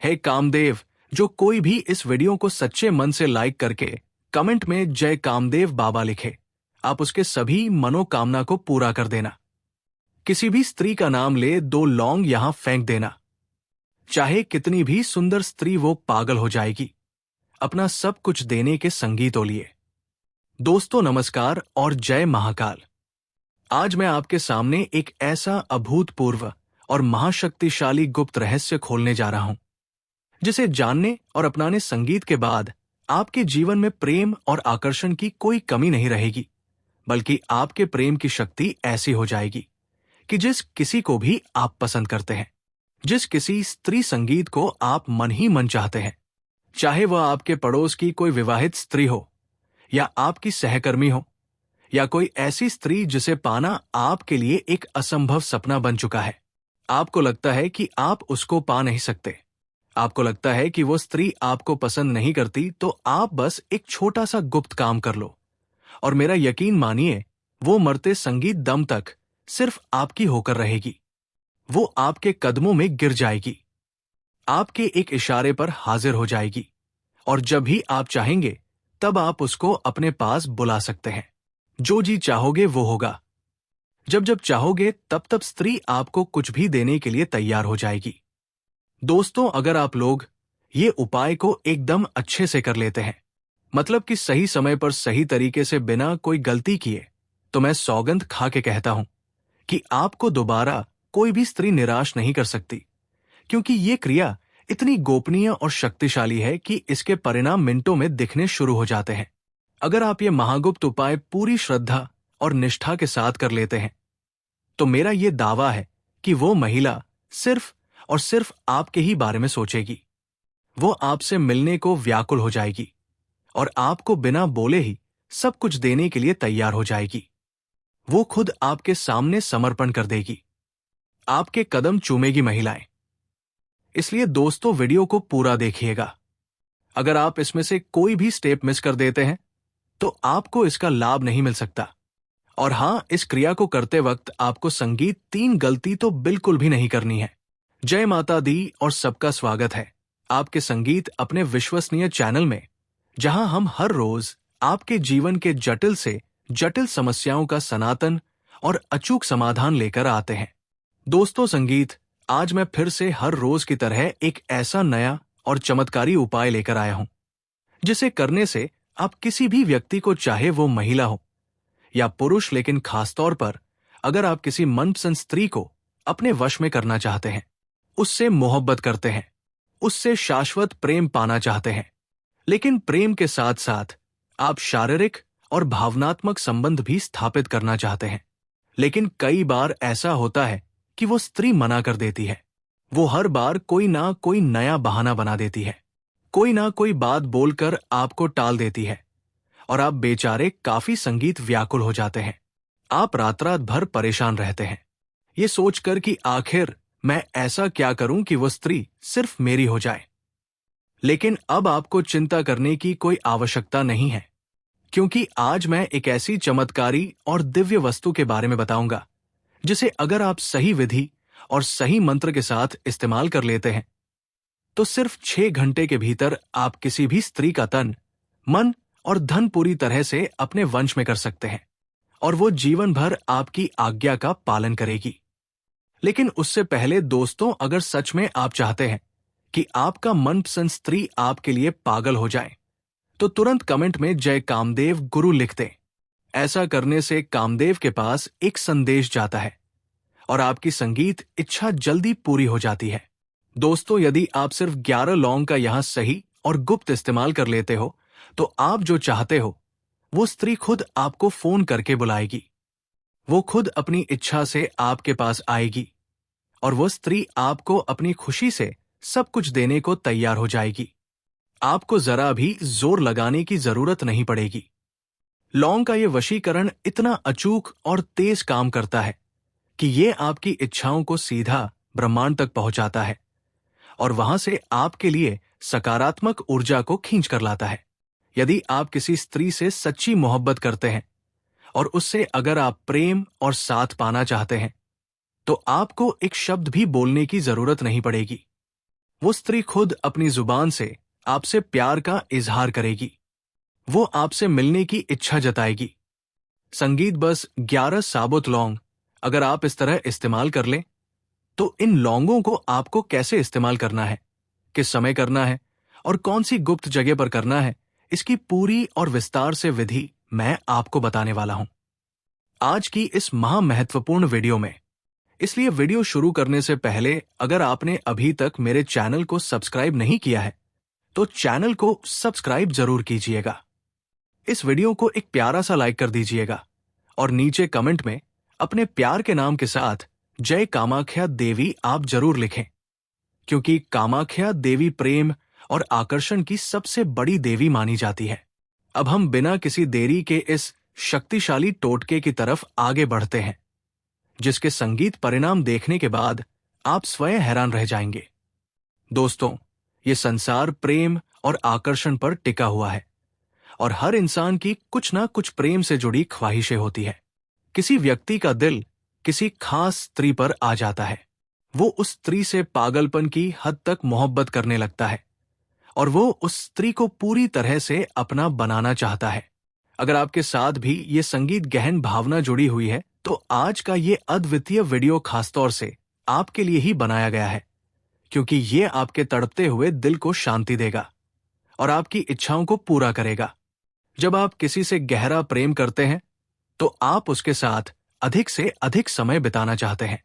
हे कामदेव, जो कोई भी इस वीडियो को सच्चे मन से लाइक करके कमेंट में जय कामदेव बाबा लिखे, आप उसके सभी मनोकामना को पूरा कर देना। किसी भी स्त्री का नाम ले 2 लौंग यहां फेंक देना। चाहे कितनी भी सुंदर स्त्री, वो पागल हो जाएगी अपना सब कुछ देने के संगीतों लिए। दोस्तों नमस्कार और जय महाकाल। आज मैं आपके सामने एक ऐसा अभूतपूर्व और महाशक्तिशाली गुप्त रहस्य खोलने जा रहा हूं, जिसे जानने और अपनाने संगीत के बाद आपके जीवन में प्रेम और आकर्षण की कोई कमी नहीं रहेगी, बल्कि आपके प्रेम की शक्ति ऐसी हो जाएगी कि जिस किसी को भी आप पसंद करते हैं, जिस किसी स्त्री संगीत को आप मन ही मन चाहते हैं, चाहे वह आपके पड़ोस की कोई विवाहित स्त्री हो या आपकी सहकर्मी हो या कोई ऐसी स्त्री जिसे पाना आपके लिए एक असंभव सपना बन चुका है। आपको लगता है कि आप उसको पा नहीं सकते, आपको लगता है कि वो स्त्री आपको पसंद नहीं करती, तो आप बस एक छोटा सा गुप्त काम कर लो और मेरा यकीन मानिए, वो मरते संगीत दम तक सिर्फ आपकी होकर रहेगी। वो आपके कदमों में गिर जाएगी, आपके एक इशारे पर हाजिर हो जाएगी और जब भी आप चाहेंगे तब आप उसको अपने पास बुला सकते हैं। जो जी चाहोगे वो होगा। जब जब चाहोगे तब तब स्त्री आपको कुछ भी देने के लिए तैयार हो जाएगी। दोस्तों, अगर आप लोग ये उपाय को एकदम अच्छे से कर लेते हैं, मतलब कि सही समय पर सही तरीके से बिना कोई गलती किए, तो मैं सौगंध खा के कहता हूं कि आपको दोबारा कोई भी स्त्री निराश नहीं कर सकती, क्योंकि ये क्रिया इतनी गोपनीय और शक्तिशाली है कि इसके परिणाम मिनटों में दिखने शुरू हो जाते हैं। अगर आप ये महागुप्त उपाय पूरी श्रद्धा और निष्ठा के साथ कर लेते हैं, तो मेरा ये दावा है कि वो महिला सिर्फ और सिर्फ आपके ही बारे में सोचेगी। वो आपसे मिलने को व्याकुल हो जाएगी और आपको बिना बोले ही सब कुछ देने के लिए तैयार हो जाएगी। वो खुद आपके सामने समर्पण कर देगी, आपके कदम चूमेगी महिलाएं। इसलिए दोस्तों, वीडियो को पूरा देखिएगा। अगर आप इसमें से कोई भी स्टेप मिस कर देते हैं तो आपको इसका लाभ नहीं मिल सकता। और हां, इस क्रिया को करते वक्त आपको संगीत 3 गलती तो बिल्कुल भी नहीं करनी है। जय माता दी और सबका स्वागत है आपके संगीत अपने विश्वसनीय चैनल में, जहां हम हर रोज आपके जीवन के जटिल से जटिल समस्याओं का सनातन और अचूक समाधान लेकर आते हैं। दोस्तों संगीत, आज मैं फिर से हर रोज की तरह एक ऐसा नया और चमत्कारी उपाय लेकर आया हूं, जिसे करने से आप किसी भी व्यक्ति को, चाहे वो महिला हो या पुरुष, लेकिन खासतौर पर अगर आप किसी मनपसंद स्त्री को अपने वश में करना चाहते हैं, उससे मोहब्बत करते हैं, उससे शाश्वत प्रेम पाना चाहते हैं, लेकिन प्रेम के साथ साथ आप शारीरिक और भावनात्मक संबंध भी स्थापित करना चाहते हैं, लेकिन कई बार ऐसा होता है कि वो स्त्री मना कर देती है। वो हर बार कोई ना कोई नया बहाना बना देती है, कोई ना कोई बात बोलकर आपको टाल देती है और आप बेचारे काफी संगीत व्याकुल हो जाते हैं। आप रात रात भर परेशान रहते हैं, ये सोचकर कि आखिर मैं ऐसा क्या करूं कि वो स्त्री सिर्फ मेरी हो जाए। लेकिन अब आपको चिंता करने की कोई आवश्यकता नहीं है, क्योंकि आज मैं एक ऐसी चमत्कारी और दिव्य वस्तु के बारे में बताऊंगा, जिसे अगर आप सही विधि और सही मंत्र के साथ इस्तेमाल कर लेते हैं, तो सिर्फ 6 घंटे के भीतर आप किसी भी स्त्री का तन, मन और धन पूरी तरह से अपने वंश में कर सकते हैं और वो जीवन भर आपकी आज्ञा का पालन करेगी। लेकिन उससे पहले दोस्तों, अगर सच में आप चाहते हैं कि आपका मनपसंद स्त्री आपके लिए पागल हो जाए, तो तुरंत कमेंट में जय कामदेव गुरु लिख दें। ऐसा करने से कामदेव के पास एक संदेश जाता है और आपकी संगीत इच्छा जल्दी पूरी हो जाती है। दोस्तों, यदि आप सिर्फ 11 लौंग का यहां सही और गुप्त इस्तेमाल कर लेते हो, तो आप जो चाहते हो वो स्त्री खुद आपको फोन करके बुलाएगी। वो खुद अपनी इच्छा से आपके पास आएगी और वो स्त्री आपको अपनी खुशी से सब कुछ देने को तैयार हो जाएगी। आपको जरा भी जोर लगाने की जरूरत नहीं पड़ेगी। लौंग का ये वशीकरण इतना अचूक और तेज काम करता है कि ये आपकी इच्छाओं को सीधा ब्रह्मांड तक पहुंचाता है और वहां से आपके लिए सकारात्मक ऊर्जा को खींच कर लाता है। यदि आप किसी स्त्री से सच्ची मोहब्बत करते हैं और उससे अगर आप प्रेम और साथ पाना चाहते हैं, तो आपको एक शब्द भी बोलने की जरूरत नहीं पड़ेगी। वो स्त्री खुद अपनी जुबान से आपसे प्यार का इजहार करेगी। वो आपसे मिलने की इच्छा जताएगी। संगीत बस 11 साबुत लौंग अगर आप इस तरह इस्तेमाल कर लें, तो इन लौंगों को आपको कैसे इस्तेमाल करना है, किस समय करना है और कौन सी गुप्त जगह पर करना है, इसकी पूरी और विस्तार से विधि मैं आपको बताने वाला हूं आज की इस महत्वपूर्ण वीडियो में। इसलिए वीडियो शुरू करने से पहले अगर आपने अभी तक मेरे चैनल को सब्सक्राइब नहीं किया है तो चैनल को सब्सक्राइब जरूर कीजिएगा। इस वीडियो को एक प्यारा सा लाइक कर दीजिएगा और नीचे कमेंट में अपने प्यार के नाम के साथ जय कामाख्या देवी आप जरूर लिखें, क्योंकि कामाख्या देवी प्रेम और आकर्षण की सबसे बड़ी देवी मानी जाती है। अब हम बिना किसी देरी के इस शक्तिशाली टोटके की तरफ आगे बढ़ते हैं, जिसके संगीत परिणाम देखने के बाद आप स्वयं हैरान रह जाएंगे। दोस्तों, ये संसार प्रेम और आकर्षण पर टिका हुआ है और हर इंसान की कुछ ना कुछ प्रेम से जुड़ी ख्वाहिशें होती है। किसी व्यक्ति का दिल किसी खास स्त्री पर आ जाता है। वो उस स्त्री से पागलपन की हद तक मोहब्बत करने लगता है और वो उस स्त्री को पूरी तरह से अपना बनाना चाहता है। अगर आपके साथ भी ये संगीत गहन भावना जुड़ी हुई है तो आज का ये अद्वितीय वीडियो खासतौर से आपके लिए ही बनाया गया है, क्योंकि ये आपके तड़पते हुए दिल को शांति देगा और आपकी इच्छाओं को पूरा करेगा। जब आप किसी से गहरा प्रेम करते हैं तो आप उसके साथ अधिक से अधिक समय बिताना चाहते हैं,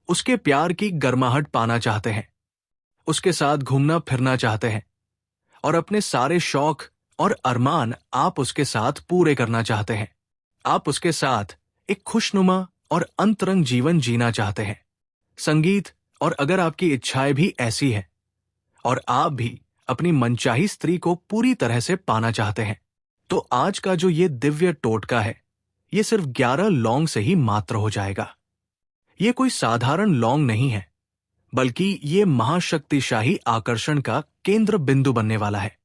उसके प्यार की गर्माहट पाना चाहते हैं, उसके साथ घूमना फिरना चाहते हैं और अपने सारे शौक और अरमान आप उसके साथ पूरे करना चाहते हैं। आप उसके साथ एक खुशनुमा और अंतरंग जीवन जीना चाहते हैं। संगीत, और अगर आपकी इच्छाएं भी ऐसी हैं और आप भी अपनी मनचाही स्त्री को पूरी तरह से पाना चाहते हैं, तो आज का जो ये दिव्य टोटका है, ये सिर्फ 11 लौंग से ही मात्र हो जाएगा। ये कोई साधारण लौंग नहीं है, बल्कि ये महाशक्तिशाली आकर्षण का केंद्र बिंदु बनने वाला है।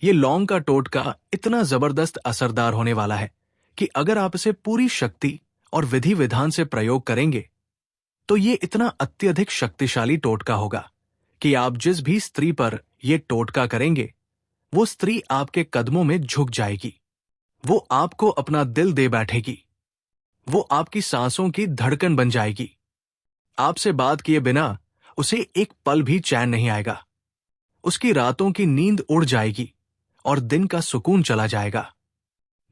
ये लौंग का टोटका इतना जबरदस्त असरदार होने वाला है कि अगर आप इसे पूरी शक्ति और विधि विधान से प्रयोग करेंगे तो ये इतना अत्यधिक शक्तिशाली टोटका होगा कि आप जिस भी स्त्री पर यह टोटका करेंगे वो स्त्री आपके कदमों में झुक जाएगी। वो आपको अपना दिल दे बैठेगी। वो आपकी सांसों की धड़कन बन जाएगी। आपसे बात किए बिना उसे एक पल भी चैन नहीं आएगा। उसकी रातों की नींद उड़ जाएगी और दिन का सुकून चला जाएगा।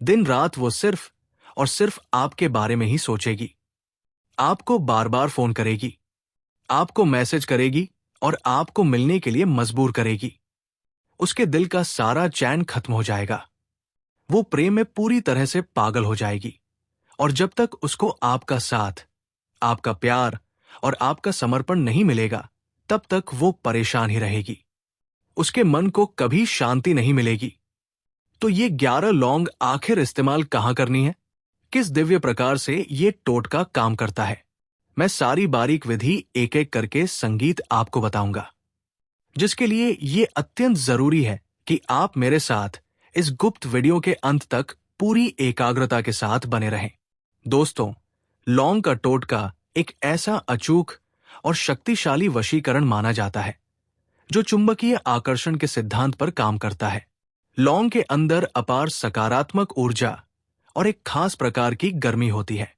दिन रात वो सिर्फ और सिर्फ आपके बारे में ही सोचेगी। आपको बार बार फोन करेगी, आपको मैसेज करेगी और आपको मिलने के लिए मजबूर करेगी। उसके दिल का सारा चैन खत्म हो जाएगा। वो प्रेम में पूरी तरह से पागल हो जाएगी और जब तक उसको आपका साथ, आपका प्यार और आपका समर्पण नहीं मिलेगा, तब तक वो परेशान ही रहेगी। उसके मन को कभी शांति नहीं मिलेगी। तो ये 11 लौंग आखिर इस्तेमाल कहां करनी है, किस दिव्य प्रकार से ये टोटका काम करता है, मैं सारी बारीक विधि एक एक करके संगीत आपको बताऊंगा, जिसके लिए ये अत्यंत जरूरी है कि आप मेरे साथ इस गुप्त वीडियो के अंत तक पूरी एकाग्रता के साथ बने रहें। दोस्तों, लौंग का टोटका एक ऐसा अचूक और शक्तिशाली वशीकरण माना जाता है जो चुंबकीय आकर्षण के सिद्धांत पर काम करता है। लौंग के अंदर अपार सकारात्मक ऊर्जा और एक खास प्रकार की गर्मी होती है।